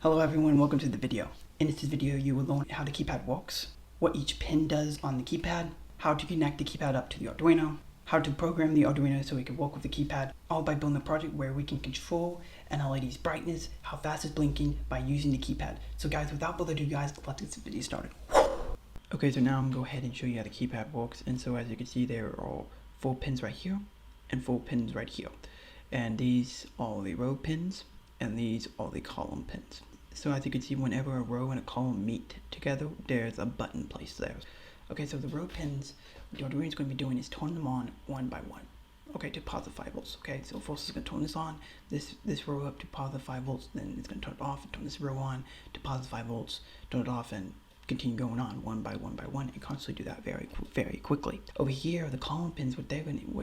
Hello everyone, welcome to the video. In this video you will learn how the keypad works, what each pin does on the keypad, how to connect the keypad up to the Arduino, how to program the Arduino so it can work with the keypad, all by building a project where we can control an LED's brightness, how fast it's blinking by using the keypad. So guys, without further ado guys, let's get this video started. Okay, so now I'm going to go ahead and show you how the keypad works. And so as you can see, there are 4 pins right here and 4 pins right here. And these are the row pins and these are the column pins. So as you can see, whenever a row and a column meet together, there's a button placed there. Okay, so the row pins, what the Arduino is going to be doing is turning them on one by one. Okay, to positive 5 volts. Okay, so first it's going to turn this on, this row up to positive 5 volts, then it's going to turn it off and turn this row on to positive 5 volts, turn it off, and continue going on one by one by one, and constantly do that very quickly. Over here, the column pins, what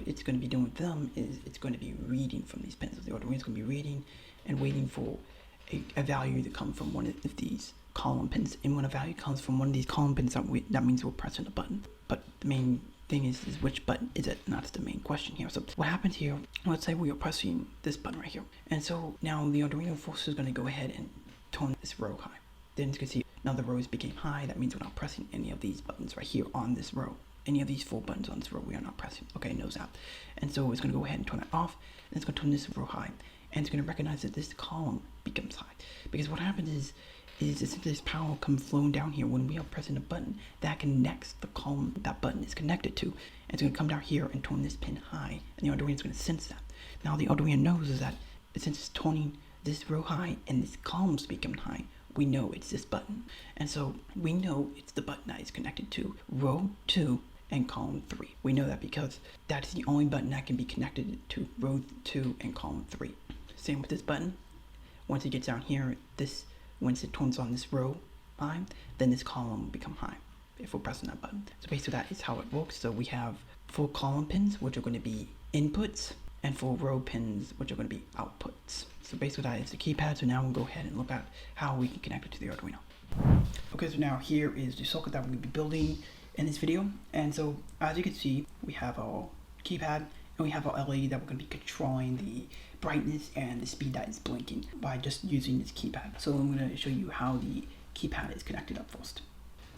it's going to be doing with them is it's going to be reading from these pins. So the Arduino is going to be reading and waiting for a value to come from one of these column pins. And when a value comes from one of these column pins, that means we're pressing a button. But the main thing is which button is it? And that's the main question here. So what happens here, let's say we are pressing this button right here. And so now the Arduino first is going to go ahead and turn this row high. Then you can see now the rows became high. That means we're not pressing any of these buttons right here on this row. Any of these 4 buttons on this row, we are not pressing. Okay, it knows that. And so it's going to go ahead and turn it off. And it's going to turn this row high. And it's going to recognize that this column becomes high. Because what happens is essentially this power comes flowing down here when we are pressing a button that connects the column that button is connected to. And it's going to come down here and turn this pin high. And the Arduino is going to sense that. Now the Arduino knows is that since it's turning this row high and this column's becoming high, we know it's this button. And so we know it's the button that is connected to row 2 and column 3. We know that because that's the only button that can be connected to row 2 and column 3. Same with this button. Once it gets down here, once it turns on this row high, then this column will become high if we're pressing that button. So basically that is how it works. So we have 4 column pins, which are going to be inputs, and 4 row pins, which are going to be outputs. So basically that is the keypad. So now we'll go ahead and look at how we can connect it to the Arduino. Okay, so now here is the circuit that we'll be building in this video. And so as you can see, we have our keypad and we have our LED that we're going to be controlling the brightness and the speed that is blinking by just using this keypad. So I'm going to show you how the keypad is connected up first.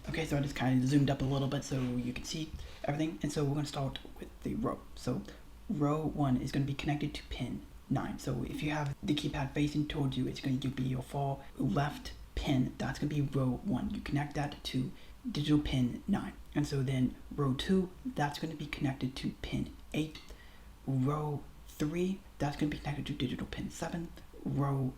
Okay, so I just kind of zoomed up a little bit so you can see everything. And so we're going to start with the row. So row 1 is going to be connected to pin 9. So if you have the keypad facing towards you, it's going to be your far left pin. That's going to be row 1. You connect that to digital pin 9. And so then row 2, that's going to be connected to pin 8. Row 3, that's going to be connected to digital pin 7. Row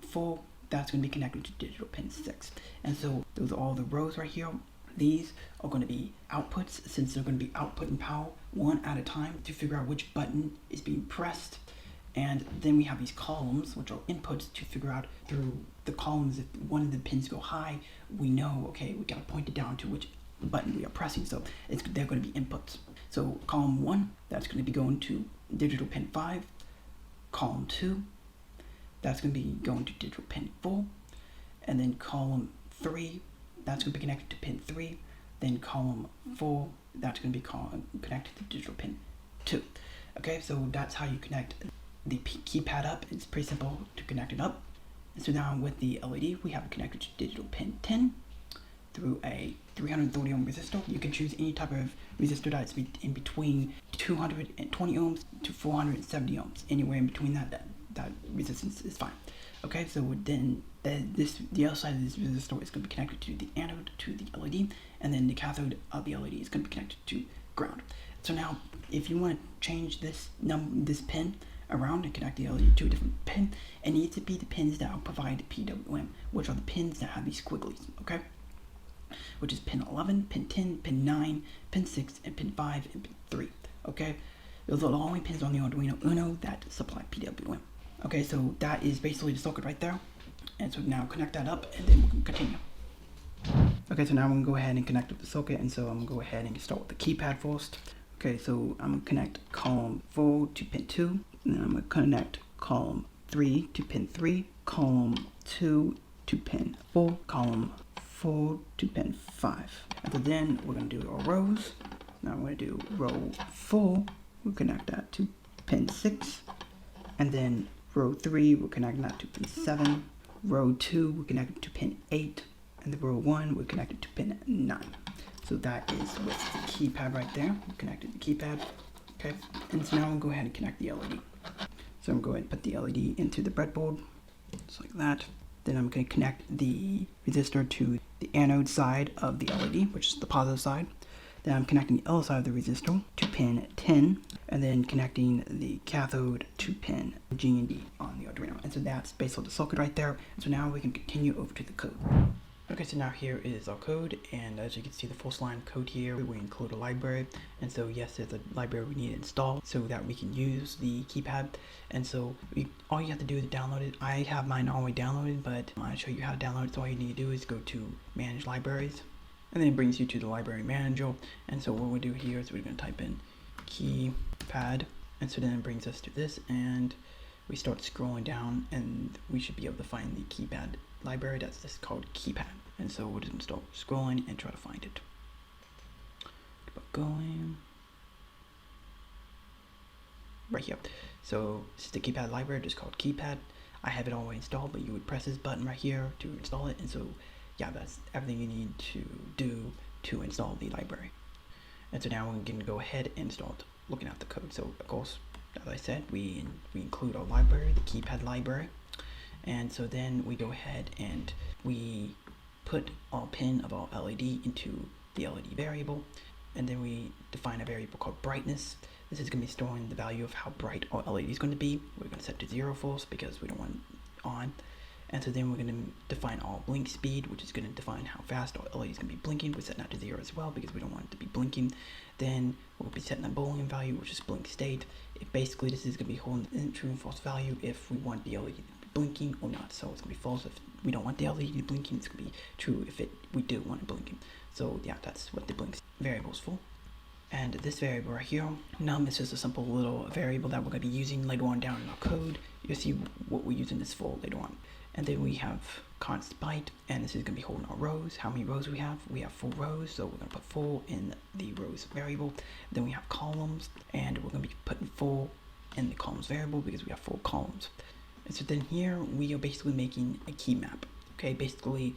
4, that's going to be connected to digital pin 6. And so those are all the rows right here. These are going to be outputs, since they're going to be outputting power one at a time to figure out which button is being pressed. And then we have these columns, which are inputs, to figure out through the columns, if one of the pins go high, we know, okay, we got to point it down to which button we are pressing. So they're going to be inputs. So column 1, that's going to be going to digital pin 5. Column 2, that's going to be going to digital pin 4. And then column 3, that's going to be connected to pin 3. Then column 4, that's going to be connected to digital pin 2. Okay, so that's how you connect the keypad up. It's pretty simple to connect it up. And so now with the LED, we have it connected to digital pin 10 through a 330 ohm resistor. You can choose any type of resistor that's in between 220 ohms to 470 ohms. Anywhere in between that resistance is fine. Okay, so then the other side of this resistor is going to be connected to the anode to the LED, and then the cathode of the LED is going to be connected to ground. So now, if you want to change this pin around and connect the LED to a different pin, it needs to be the pins that will provide PWM, which are the pins that have these squigglies, okay? Which is pin 11, pin 10, pin 9, pin 6, and pin 5, and pin 3, okay? Those are the only pins on the Arduino Uno that supply PWM. Okay, so that is basically the circuit right there. And so now connect that up, and then we can continue. Okay, so now I'm going to go ahead and connect up the circuit, and so I'm going to go ahead and start with the keypad first. Okay, so I'm going to connect column 4 to pin 2, and then I'm going to connect column 3 to pin 3, column 2 to pin 4, column 4 to pin 5. And so then we're going to do our rows. Now I'm going to do row 4, we'll connect that to pin 6, and then row 3, we're connecting that to pin 7, row 2 we're connected to pin 8, and the row 1 we're connected to pin 9. So that is with the keypad right there. We connected the keypad. Okay, and so now I'm going to go ahead and connect the LED. So I'm going to go ahead and put the LED into the breadboard, just like that. Then I'm going to connect the resistor to the anode side of the LED, which is the positive side. Then I'm connecting the other side of the resistor to pin 10, and then connecting the cathode to pin G and D on the Arduino. And so that's basically the circuit right there. And so now we can continue over to the code. Okay, so now here is our code, and as you can see the first line of code here, we include a library. And so yes, there's a library we need to install so that we can use the keypad. And so all you have to do is download it. I have mine already downloaded, but I'm going to show you how to download it. So all you need to do is go to Manage Libraries, and then it brings you to the library manager. And so what we'll do here is we're going to type in keypad, and so then it brings us to this, and we start scrolling down, and we should be able to find the keypad library that's just called keypad. And so we'll just start scrolling and try to find it. Keep going. Right here. So this is the keypad library, just called keypad. I have it already installed, but you would press this button right here to install it. And so yeah, that's everything you need to do to install the library. And so now we can go ahead and start looking at the code. So of course, as I said, we include our library, the keypad library. And so then we go ahead and we put our pin of our LED into the LED variable, and then we define a variable called brightness. This is going to be storing the value of how bright our LED is going to be. We're going to set to 0 first because we don't want it on. And so then we're going to define our blink speed, which is going to define how fast our LED is going to be blinking. We're setting that to 0 as well because we don't want it to be blinking. Then we'll be setting a Boolean value, which is blink state. Basically, this is going to be holding the true and false value if we want the LED to be blinking or not. So it's going to be false if we don't want the LED to be blinking. It's going to be true if we do want it blinking. So yeah, that's what the blink variable is for. And this variable right here, num, is just a simple little variable that we're going to be using later on down in our code. You'll see what we're using this for later on. And then we have const byte, and this is going to be holding our rows. How many rows we have? We have 4 rows, so we're going to put 4 in the rows variable. Then we have columns, and we're going to be putting 4 in the columns variable because we have 4 columns. And so then here we are basically making a key map. Okay, basically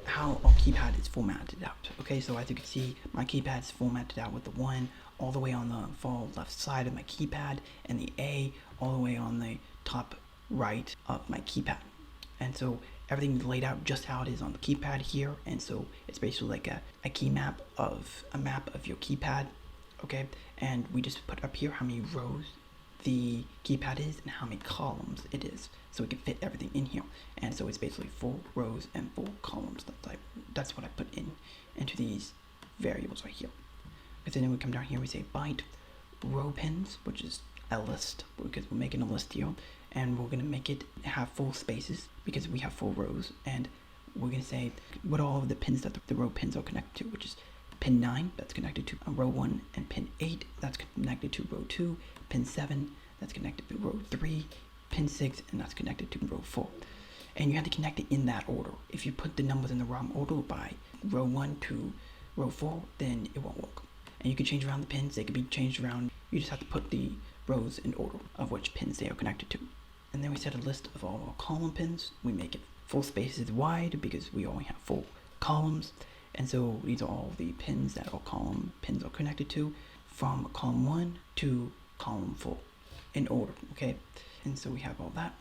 how our keypad is formatted out. Okay, so as you can see, my keypad is formatted out with the 1 all the way on the far left side of my keypad, and the A all the way on the top right of my keypad. And so everything is laid out just how it is on the keypad here. And so it's basically like a key map of your keypad. Okay, and we just put up here how many rows the keypad is and how many columns it is, so we can fit everything in here. And so it's basically 4 rows and 4 columns. That's what I put into these variables right here. And then we come down here, we say byte row pins, which is a list, because we're making a list here, and we're going to make it have 4 spaces because we have 4 rows. And we're going to say what all of the pins that the row pins are connected to, which is pin 9, that's connected to row 1, and pin 8, that's connected to row 2, pin 7, that's connected to row 3, pin 6, and that's connected to row 4. And you have to connect it in that order. If you put the numbers in the wrong order by row 1 to row 4, then it won't work. And you can change around the pins, they can be changed around. You just have to put the rows in order of which pins they are connected to. And then we set a list of all our column pins. We make it 4 spaces wide because we only have 4 columns. And so these are all the pins that our column pins are connected to, from column 1 to column 4 in order, okay? And so we have all that.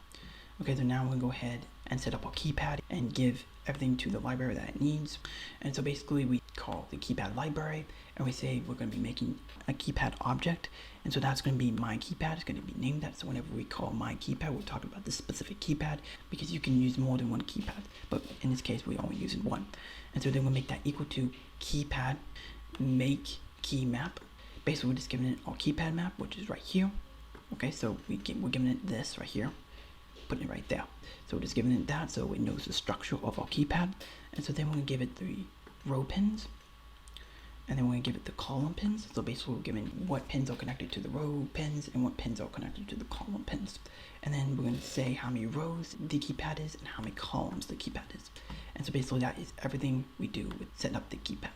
Okay, so now we're gonna go ahead and set up our keypad and give everything to the library that it needs. And so basically we call the keypad library, and we say we're gonna be making a keypad object. And so that's gonna be my keypad, it's gonna be named that. So whenever we call my keypad, we're talking about this specific keypad, because you can use more than one keypad, but in this case we're only using one. And so then we'll make that equal to keypad make key map. Basically we're just giving it our keypad map, which is right here. Okay, so we're giving it this right here, putting it right there. So we're just giving it that so it knows the structure of our keypad. And so then we're gonna give it the row pins, and then we're gonna give it the column pins. So basically we're giving what pins are connected to the row pins and what pins are connected to the column pins. And then we're gonna say how many rows the keypad is and how many columns the keypad is. And so basically that is everything we do with setting up the keypad.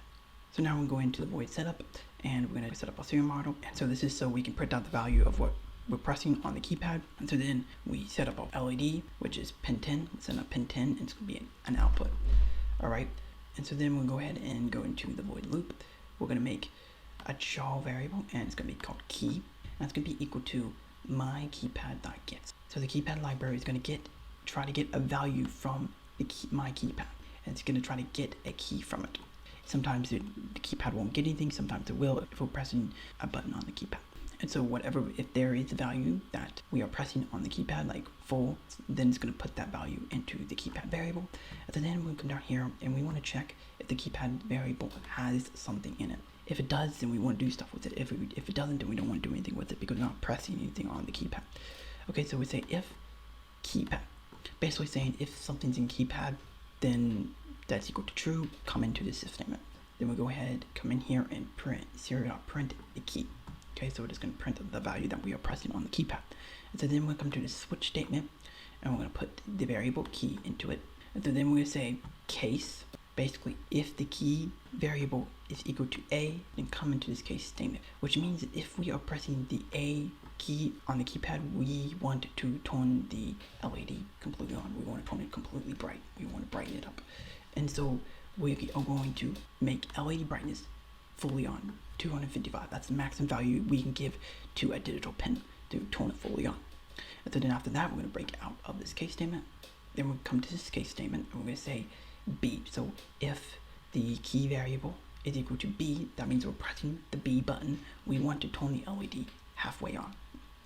So now we're going to the void setup, and we're gonna set up our serial model. And so this is so we can print out the value of what we're pressing on the keypad. And so then we set up our LED, which is pin 10. Let's set up pin 10, and it's going to be an output. All right. And so then we'll go ahead and go into the void loop. We're going to make a char variable, and it's going to be called key. And it's going to be equal to my keypad.get. So the keypad library is going to try to get a value from the my keypad, and it's going to try to get a key from it. Sometimes the keypad won't get anything, sometimes it will if we're pressing a button on the keypad. And so if there is a value that we are pressing on the keypad, like full, then it's going to put that value into the keypad variable. And then we'll come down here and we want to check if the keypad variable has something in it. If it does, then we want to do stuff with it. If it doesn't, then we don't want to do anything with it because we're not pressing anything on the keypad. Okay, so we say if keypad, basically saying if something's in keypad, then that's equal to true, come into this if statement. Then we'll go ahead, come in here and print serial.print the key. Okay, so we're just going to print the value that we are pressing on the keypad. And so then we'll come to the switch statement, and we're going to put the variable key into it. And so then we're going to say case, basically if the key variable is equal to A, then come into this case statement, which means that if we are pressing the A key on the keypad, we want to turn the LED completely on. We want to turn it completely bright. We want to brighten it up. And so we are going to make LED brightness fully on, 255. That's the maximum value we can give to a digital pin to turn it fully on. And so then after that, we're going to break out of this case statement. Then we'll come to this case statement, and we're going to say B. So if the key variable is equal to B, that means we're pressing the B button. We want to turn the LED halfway on.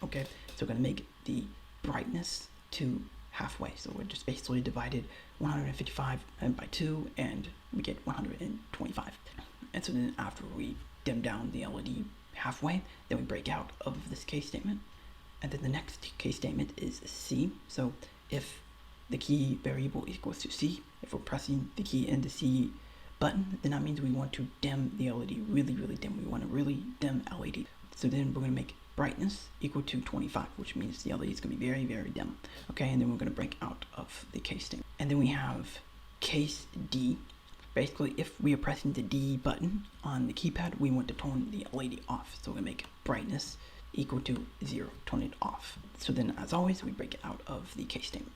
Okay, so we're going to make the brightness to halfway. So we're just basically divided 155 by 2, and we get 125. And so then after we dim down the LED halfway, then we break out of this case statement. And then the next case statement is C. So if the key variable equals to C, if we're pressing the key in the C button, then that means we want to dim the LED really, really dim. We want a really dim LED. So then we're going to make brightness equal to 25, which means the LED is going to be very, very dim. Okay, and then we're going to break out of the case statement. And then we have case D. Basically, if we are pressing the D button on the keypad, we want to turn the LED off. So we're going to make brightness equal to 0, turn it off. So then, as always, we break it out of the case statement.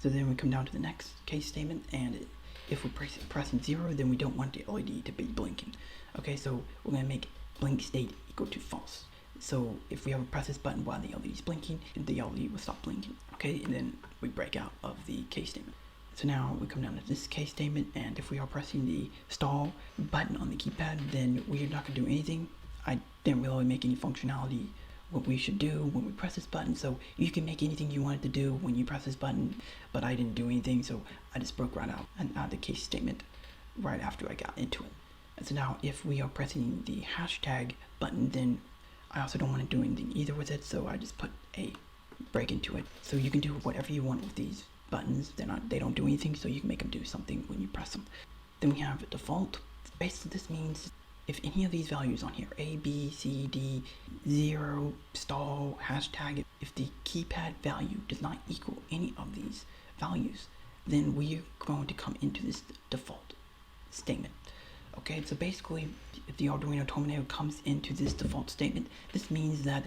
So then we come down to the next case statement, and if we're pressing 0, then we don't want the LED to be blinking. Okay, so we're going to make blink state equal to false. So if we ever press this button while the LED is blinking, the LED will stop blinking. Okay, and then we break out of the case statement. So now we come down to this case statement, and if we are pressing the stall button on the keypad, then we're not going to do anything. I didn't really make any functionality what we should do when we press this button. So you can make anything you wanted to do when you press this button, but I didn't do anything, so I just broke right out and out of the case statement right after I got into it. And so now if we are pressing the hashtag button, then I also don't want to do anything either with it, so I just put a break into it. So you can do whatever you want with these buttons. They don't do anything, so you can make them do something when you press them. Then we have default. Basically, this means if any of these values on here, A, B, C, D, 0, stall, hashtag, if the keypad value does not equal any of these values, then we're going to come into this default statement. Okay, so basically, if the Arduino terminator comes into this default statement, this means that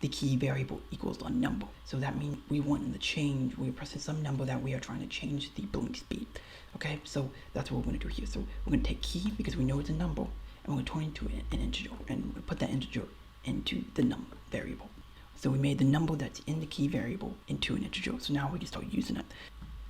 the key variable equals a number. So that means we want to change, we're pressing some number that we are trying to change the blink speed. Okay, so that's what we're going to do here. So we're going to take key because we know it's a number, and we're going to turn it into an integer, and we're going to put that integer into the number variable. So we made the number that's in the key variable into an integer. So now we can start using it.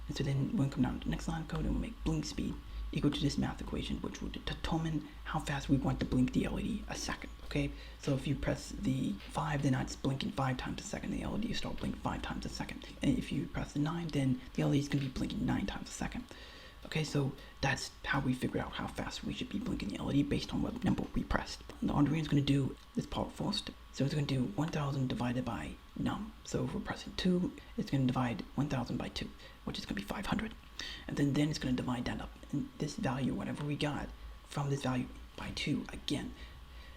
And so then we're going to come down to the next line of code, and we'll make blink speed equal to this math equation, which will determine how fast we want to blink the LED a second. Okay, so if you press the 5, then it's blinking 5 times a second. The LED will start blinking 5 times a second. And if you press the 9, then the LED is going to be blinking 9 times a second. Okay, so that's how we figure out how fast we should be blinking the LED based on what number we pressed. And the Arduino is going to do this part first. So it's going to do 1000 divided by num. So if we're pressing 2, it's going to divide 1000 by 2, which is going to be 500. And then it's going to divide that up. And this value, whatever we got from this value, by 2 again.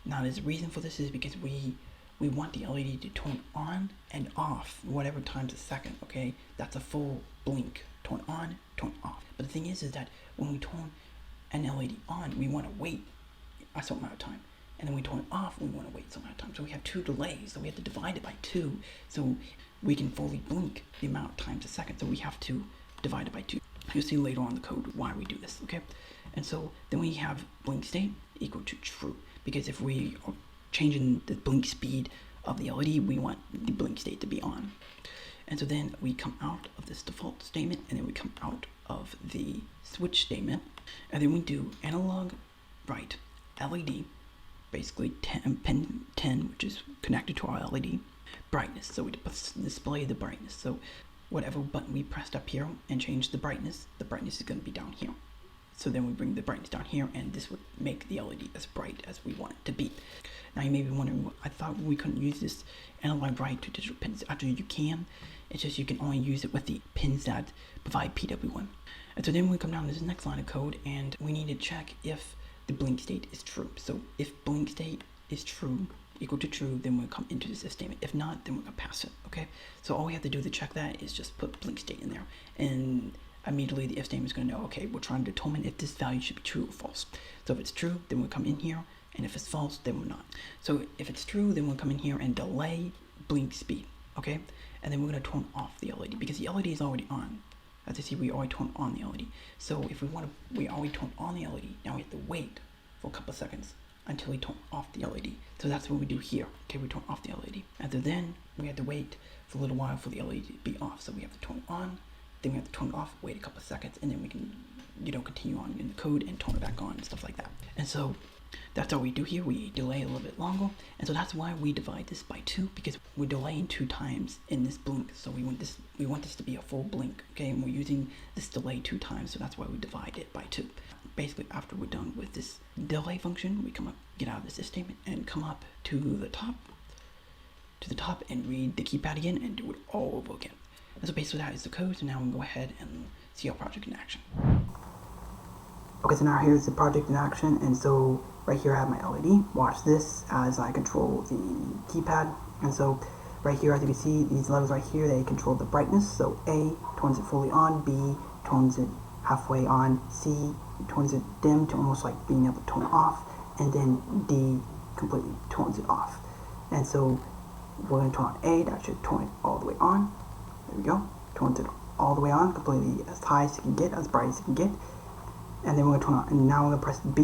Now there's a reason for this is because we want the LED to turn on and off whatever times a second, okay? That's a full blink. Turn on, turn off. But the thing is that when we turn an LED on, we want to wait a certain amount of time. and then we turn it off, we want to wait some amount of time. So we have 2 delays, so we have to divide it by 2 so we can fully blink the amount of times a second. So we have to divide it by 2. You'll see later on in the code why we do this, okay? And so then we have blink state equal to true, because if we are changing the blink speed of the LED, we want the blink state to be on. And so then we come out of this default statement, and then we come out of the switch statement, and then we do analog write LED, basically pin 10, which is connected to our LED, brightness. So we display the brightness. So whatever button we pressed up here and change the brightness is going to be down here. So then we bring the brightness down here, and this would make the LED as bright as we want it to be. Now you may be wondering, I thought we couldn't use this analog write to digital pins. Actually you can, it's just you can only use it with the pins that provide PWM. And so then we come down to this next line of code, and we need to check if the blink state is true. So if blink state is true, equal to true, then we'll come into this if statement. If not, then we're gonna pass it, okay? So all we have to do to check that is just put blink state in there, and immediately the if statement is going to know, okay, we're trying to determine if this value should be true or false. So if it's true, then we'll come in here, and if it's false, then we're not. So if it's true, then we'll come in here and delay blink speed, okay? And then we're going to turn off the LED, because the LED is already on. As you see, we already turned on the LED. So if we already turned on the LED, now we have to wait for a couple of seconds until we turn off the LED. So that's what we do here, okay? We turn off the LED. And then we have to wait for a little while for the LED to be off. So we have to turn it on, then we have to turn it off, wait a couple of seconds, and then we can, continue on in the code and turn it back on and stuff like that. And so that's all we do here. We delay a little bit longer, and so that's why we divide this by 2, because we're delaying 2 times in this blink. So we want this to be a full blink, okay? And we're using this delay 2 times, so that's why we divide it by 2. Basically, after we're done with this delay function, we come up, get out of this if statement, and come up to the top, and read the keypad again and do it all over again. And so basically that is the code. So now we can go ahead and see our project in action. Okay, so now here's the project in action, and so right here I have my LED. Watch this as I control the keypad. And so right here, as you can see, these levels right here, they control the brightness. So A turns it fully on, B turns it halfway on, C turns it dim to almost like being able to turn off, and then D completely turns it off. And so we're going to turn on A, that should turn it all the way on. There we go, turns it all the way on, completely as high as you can get, as bright as you can get. And then we're going to turn on, and now we're going to press B,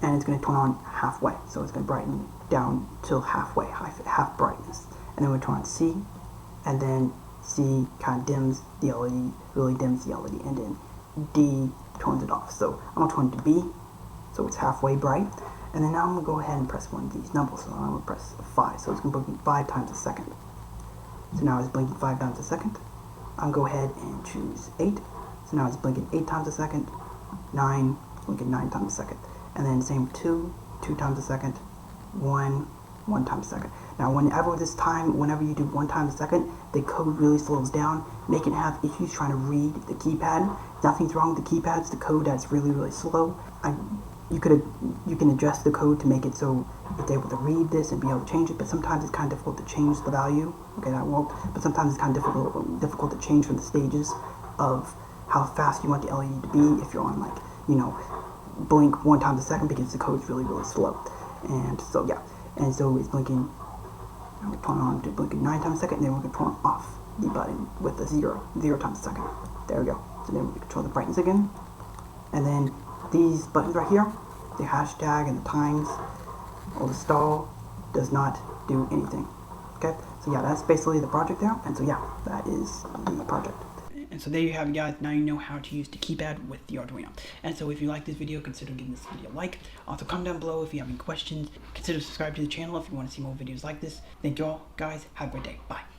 and it's going to turn on halfway. So it's going to brighten down till halfway, half brightness. And then we turn on C, and then C kind of dims the LED, really dims the LED, and then D turns it off. So I'm going to turn to B, so it's halfway bright. And then now I'm going to go ahead and press one of these numbers. So I'm going to press 5, so it's going to blink 5 times a second. So now it's blinking 5 times a second. I'll go ahead and choose 8. So now it's blinking 8 times a second. 9, blinking 9 times a second. And then same for 2 times a second. 1 time a second. Now whenever you do 1 time a second, the code really slows down. They can have issues trying to read the keypad. Nothing's wrong with the keypad, it's the code that's really, really slow. You can adjust the code to make it so it's able to read this and be able to change it, but sometimes it's kind of difficult to change the value. Okay, that won't, but sometimes it's kind of difficult to change from the stages of how fast you want the LED to be if you're on blink 1 time a second, because the code's really, really slow. And so yeah, and so it's blinking, now we turn on to blinking 9 times a second, and then we're going to turn off the button with a 0 times a second. There we go. So then we can control the brightness again, and then these buttons right here, the hashtag and the times or the stall, does not do anything. Okay, so yeah, that's basically the project there. And so yeah, that is the project. And so there you have it, guys. Now you know how to use the keypad with the Arduino. And so if you like this video, consider giving this video a like. Also comment down below if you have any questions. Consider subscribing to the channel if you want to see more videos like this. Thank you all, guys. Have a great day. Bye.